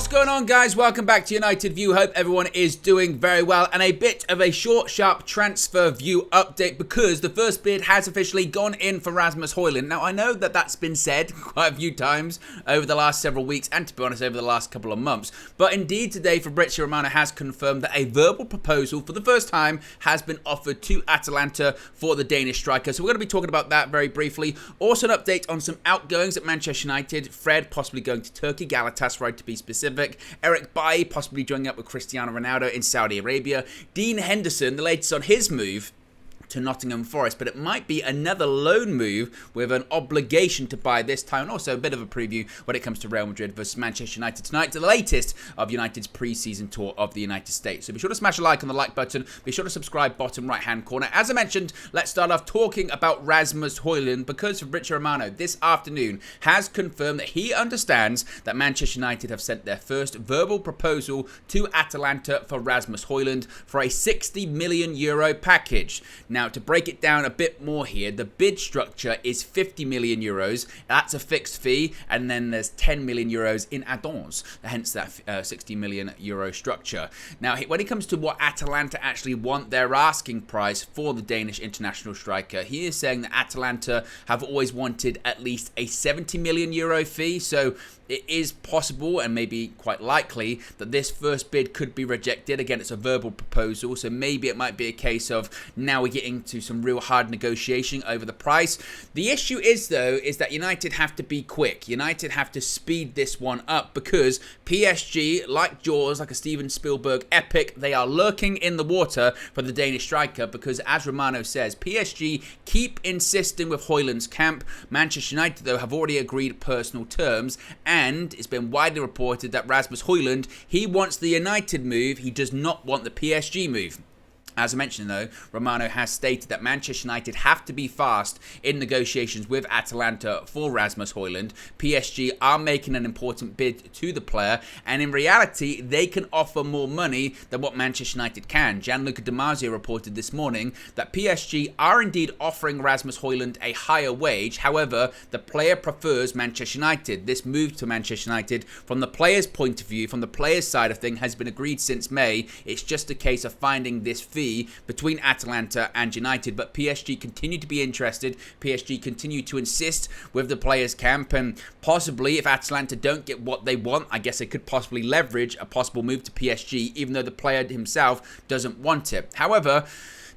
What's going on, guys? Welcome back to United View. Hope everyone is doing very well, and a bit of a short, sharp transfer view update because the first bid has officially gone in for Rasmus HOJLUND. Now, I know that that's been said quite a few times over the last several weeks and, to be honest, over the last couple of months, but indeed today Fabrizio Romano has confirmed that a verbal proposal for the first time has been offered to Atalanta for the Danish striker. So we're going to be talking about that very briefly. Also an update on some outgoings at Manchester United. Fred possibly going to Turkey, Galatasaray to be specific. Eric Bailly possibly joining up with Cristiano Ronaldo in Saudi Arabia. Dean Henderson, the latest on his move to Nottingham Forest, but it might be another loan move with an obligation to buy this time, and also a bit of a preview when it comes to Real Madrid versus Manchester United tonight, the latest of United's pre-season tour of the United States. So be sure to smash a like on the like button, be sure to subscribe bottom right hand corner. As I mentioned, let's start off talking about Rasmus HOJLUND because Fabrizio Romano this afternoon has confirmed that he understands that Manchester United have sent their first verbal proposal to Atalanta for Rasmus HOJLUND for a €60 million package. Now, to break it down a bit more here, the bid structure is €50 million. That's a fixed fee, and then there's €10 million in add-ons, hence that €60 million structure. Now, when it comes to what Atalanta actually want, their asking price for the Danish international striker, he is saying that Atalanta have always wanted at least a €70 million fee, so it is possible and maybe quite likely that this first bid could be rejected. Again, it's a verbal proposal, so maybe it might be a case of now we're getting to some real hard negotiation over the price. The issue is, though, is that United have to be quick. United have to speed this one up because PSG, like Jaws, like a Steven Spielberg epic, they are lurking in the water for the Danish striker because, as Romano says, PSG keep insisting with HOJLUND's camp. Manchester United, though, have already agreed personal terms, and it's been widely reported that Rasmus HOJLUND, he wants the United move, he does not want the PSG move. As I mentioned, though, Romano has stated that Manchester United have to be fast in negotiations with Atalanta for Rasmus HOJLUND. PSG are making an important bid to the player, and in reality, they can offer more money than what Manchester United can. Gianluca Di Marzio reported this morning that PSG are indeed offering Rasmus HOJLUND a higher wage. However, the player prefers Manchester United. This move to Manchester United, from the player's point of view, from the player's side of things, has been agreed since May. It's just a case of finding this fee between Atalanta and United, but PSG continue to be interested. PSG continue to insist with the players' camp, and possibly if Atalanta don't get what they want, I guess they could possibly leverage a possible move to PSG, even though the player himself doesn't want it. However,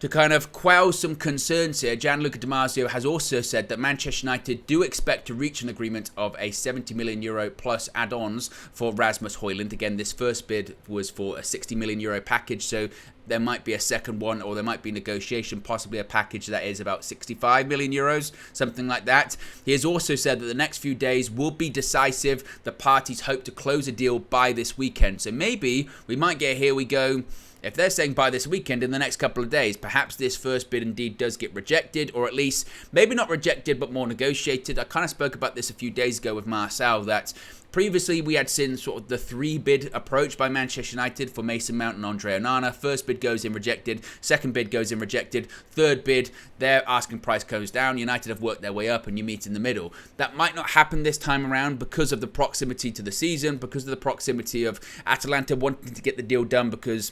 to kind of quell some concerns here, Gianluca Di Marzio has also said that Manchester United do expect to reach an agreement of a €70 million plus add-ons for Rasmus HOJLUND. Again, this first bid was for a €60 million package, so there might be a second one, or there might be negotiation, possibly a package that is about €65 million, something like that. He has also said that the next few days will be decisive. The parties hope to close a deal by this weekend. So maybe we might get here we go. If they're saying by this weekend, in the next couple of days, perhaps this first bid indeed does get rejected, or at least maybe not rejected, but more negotiated. I kind of spoke about this a few days ago with Marcel, that previously we had seen sort of the three-bid approach by Manchester United for Mason Mount and Andre Onana. First bid goes in rejected, second bid goes in rejected, third bid, their asking price goes down, United have worked their way up and you meet in the middle. That might not happen this time around because of the proximity to the season, because of the proximity of Atalanta wanting to get the deal done because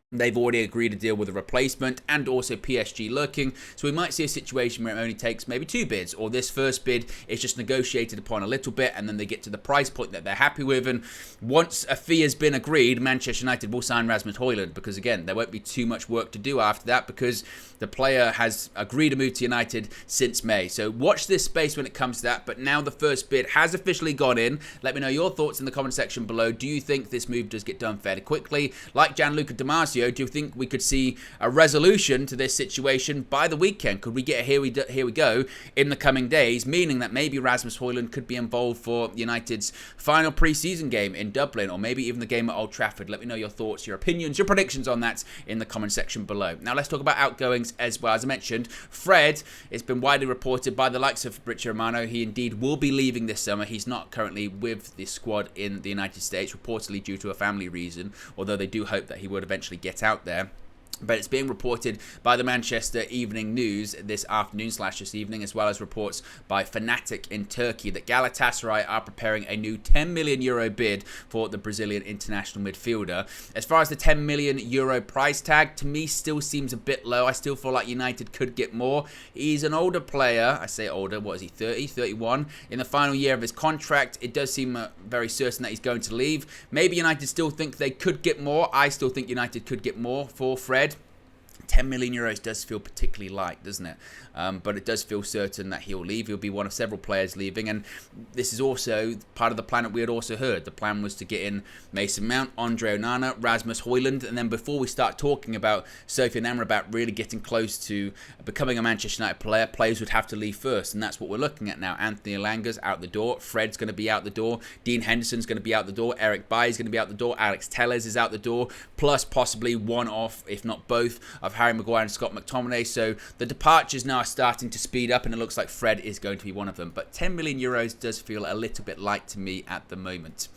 they've already agreed to deal with a replacement, and also PSG lurking. So we might see a situation where it only takes maybe two bids, or this first bid is just negotiated upon a little bit, and then they get to the price point that they're happy with. And once a fee has been agreed, Manchester United will sign Rasmus HOJLUND, because again, there won't be too much work to do after that, because the player has agreed to move to United since May. So watch this space when it comes to that. But now the first bid has officially gone in. Let me know your thoughts in the comment section below. Do you think this move does get done fairly quickly? Like Gianluca Di Marzio, do you think we could see a resolution to this situation by the weekend? Could we get a here we go in the coming days, meaning that maybe Rasmus HOJLUND could be involved for United's final pre-season game in Dublin, or maybe even the game at Old Trafford? Let me know your thoughts, your opinions, your predictions on that in the comment section below. Now let's talk about outgoings as well. As I mentioned, Fred, it's been widely reported by the likes of Fabrizio Romano, he indeed will be leaving this summer. He's not currently with the squad in the United States, reportedly due to a family reason, although they do hope that he would eventually get out there. But it's being reported by the Manchester Evening News this afternoon / this evening, as well as reports by Fanatic in Turkey, that Galatasaray are preparing a new €10 million bid for the Brazilian international midfielder. As far as the €10 million price tag, to me still seems a bit low. I still feel like United could get more. He's an older player. I say older, what is he, 30, 31? In the final year of his contract, it does seem very certain that he's going to leave. Maybe United still think they could get more. I still think United could get more for Fred. €10 million does feel particularly light, doesn't it? But it does feel certain that he'll leave. He'll be one of several players leaving, and this is also part of the plan that we had also heard. The plan was to get in Mason Mount, Andre Onana, Rasmus HOJLUND, and then before we start talking about Sofian Amrabat really getting close to becoming a Manchester United player, players would have to leave first, and that's what we're looking at now. Anthony Elanga's out the door, Fred's going to be out the door, Dean Henderson's going to be out the door, Eric Bailly's going to be out the door, Alex Telles is out the door, plus possibly one off, if not both, of Harry Maguire and Scott McTominay. So the departures now are starting to speed up, and it looks like Fred is going to be one of them. But €10 million does feel a little bit light to me at the moment.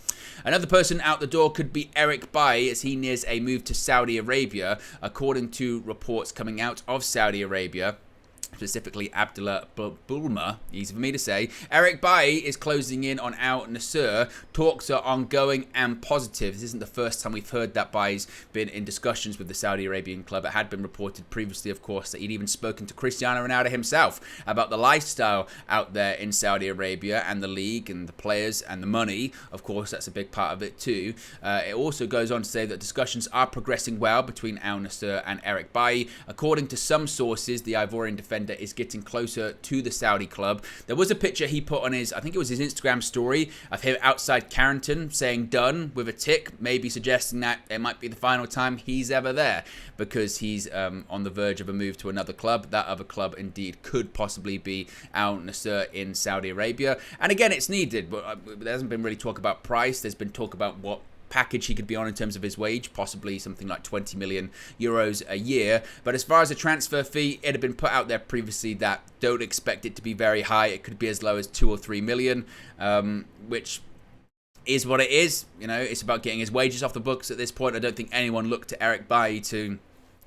Another person out the door could be Eric Bailly, as he nears a move to Saudi Arabia, according to reports coming out of Saudi Arabia. Specifically Abdullah Bulma, easy for me to say. Eric Bailly is closing in on Al Nassr. Talks are ongoing and positive. This isn't the first time we've heard that Bailly's been in discussions with the Saudi Arabian club. It had been reported previously, of course, that he'd even spoken to Cristiano Ronaldo himself about the lifestyle out there in Saudi Arabia and the league and the players and the money. Of course, that's a big part of it too. It also goes on to say that discussions are progressing well between Al Nassr and Eric Bailly. According to some sources, the Ivorian defender is getting closer to the Saudi club. There was a picture he put on his, I think it was his Instagram story, of him outside Carrington saying done with a tick, maybe suggesting that it might be the final time he's ever there, because he's on the verge of a move to another club. That other club indeed could possibly be Al Nassr in Saudi Arabia. And again, it's needed, but there hasn't been really talk about price. There's been talk about what package he could be on in terms of his wage, possibly something like €20 million a year. But as far as the transfer fee, it had been put out there previously that don't expect it to be very high. It could be as low as 2 or 3 million, which is what it is. You know, it's about getting his wages off the books at this point. I don't think anyone looked to Eric Bailly to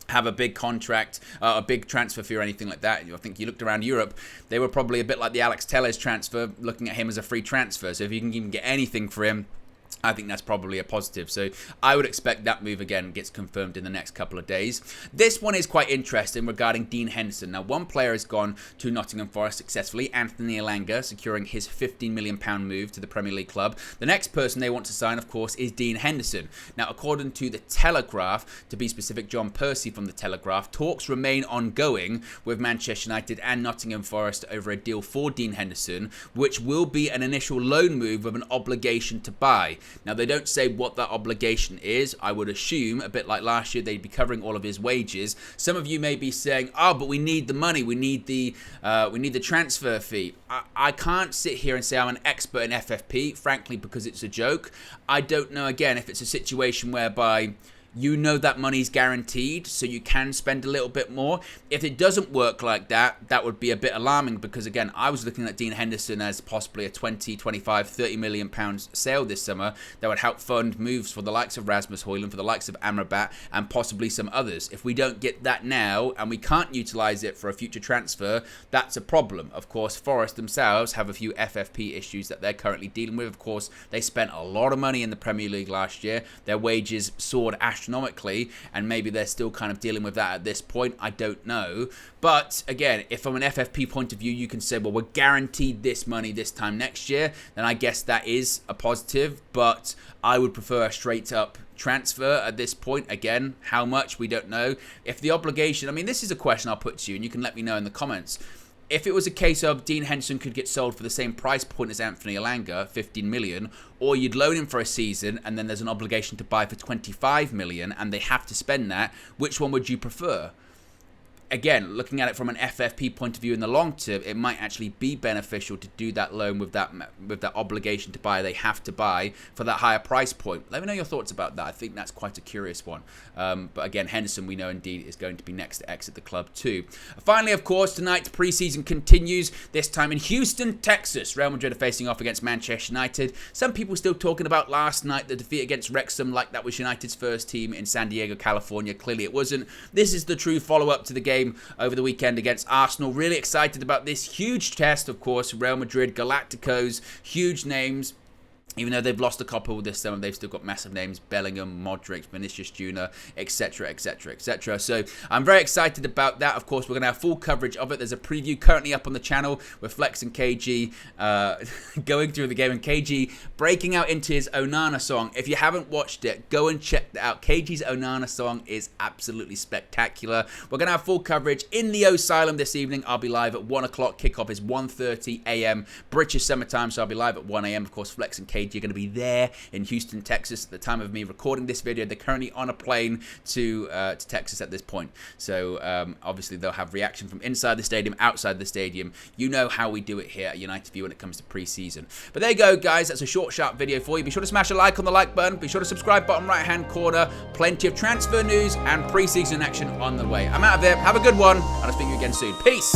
have a big contract, a big transfer fee or anything like that. I think you looked around Europe, they were probably a bit like the Alex Telles transfer, looking at him as a free transfer. So if you can even get anything for him, I think that's probably a positive. So I would expect that move again gets confirmed in the next couple of days. This one is quite interesting regarding Dean Henderson. Now, one player has gone to Nottingham Forest successfully, Anthony Elanga, securing his £15 million move to the Premier League club. The next person they want to sign, of course, is Dean Henderson. Now, according to The Telegraph, to be specific, John Percy from The Telegraph, talks remain ongoing with Manchester United and Nottingham Forest over a deal for Dean Henderson, which will be an initial loan move with an obligation to buy. Now, they don't say what that obligation is. I would assume, a bit like last year, they'd be covering all of his wages. Some of you may be saying, oh, but we need the money. We need the transfer fee. I can't sit here and say I'm an expert in FFP, frankly, because it's a joke. I don't know, again, if it's a situation whereby you know that money's guaranteed, so you can spend a little bit more. If it doesn't work like that, that would be a bit alarming, because again, I was looking at Dean Henderson as possibly a 20, 25, 30 million pounds sale this summer that would help fund moves for the likes of Rasmus HOJLUND, for the likes of Amrabat, and possibly some others. If we don't get that now, and we can't utilise it for a future transfer, that's a problem. Of course, Forest themselves have a few FFP issues that they're currently dealing with. Of course, they spent a lot of money in the Premier League last year. Their wages soared astronomically, and maybe they're still kind of dealing with that at this point. I don't know. But again, if from an FFP point of view, you can say, well, we're guaranteed this money this time next year, then I guess that is a positive. But I would prefer a straight up transfer at this point. Again, how much, we don't know. If the obligation, I mean, this is a question I'll put to you, and you can let me know in the comments. If it was a case of Dean Henderson could get sold for the same price point as Anthony Elanga, 15 million, or you'd loan him for a season and then there's an obligation to buy for 25 million and they have to spend that, which one would you prefer? again, looking at it from an FFP point of view in the long term, it might actually be beneficial to do that loan with that obligation to buy. They have to buy for that higher price point. Let me know your thoughts about that. I think that's quite a curious one. But again, Henderson, we know indeed is going to be next to exit the club too. Finally, of course, tonight's preseason continues, this time in Houston, Texas. Real Madrid are facing off against Manchester United. Some people still talking about last night, the defeat against Wrexham, like that was United's first team in San Diego, California. Clearly it wasn't. This is the true follow-up to the game over the weekend against Arsenal. Really excited about this huge test, of course. Real Madrid, Galacticos, huge names. Even though they've lost a couple this summer, they've still got massive names: Bellingham, Modric, Vinicius Jr., etc., etc., etc. So I'm very excited about that. Of course, we're going to have full coverage of it. There's a preview currently up on the channel with Flex and KG going through the game, and KG breaking out into his Onana song. If you haven't watched it, go and check that out. KG's Onana song is absolutely spectacular. We're going to have full coverage in the Asylum this evening. I'll be live at 1 o'clock. Kickoff is 1:30 a.m. British summer time, so I'll be live at 1 a.m. Of course, Flex and KG, you're going to be there in Houston, Texas at the time of me recording this video. They're currently on a plane to Texas at this point. So obviously they'll have reaction from inside the stadium, outside the stadium. You know how we do it here at United View when it comes to pre-season. But there you go, guys. That's a short, sharp video for you. Be sure to smash a like on the like button. Be sure to subscribe, bottom right-hand corner. Plenty of transfer news and pre-season action on the way. I'm out of here. Have a good one, and I'll speak to you again soon. Peace.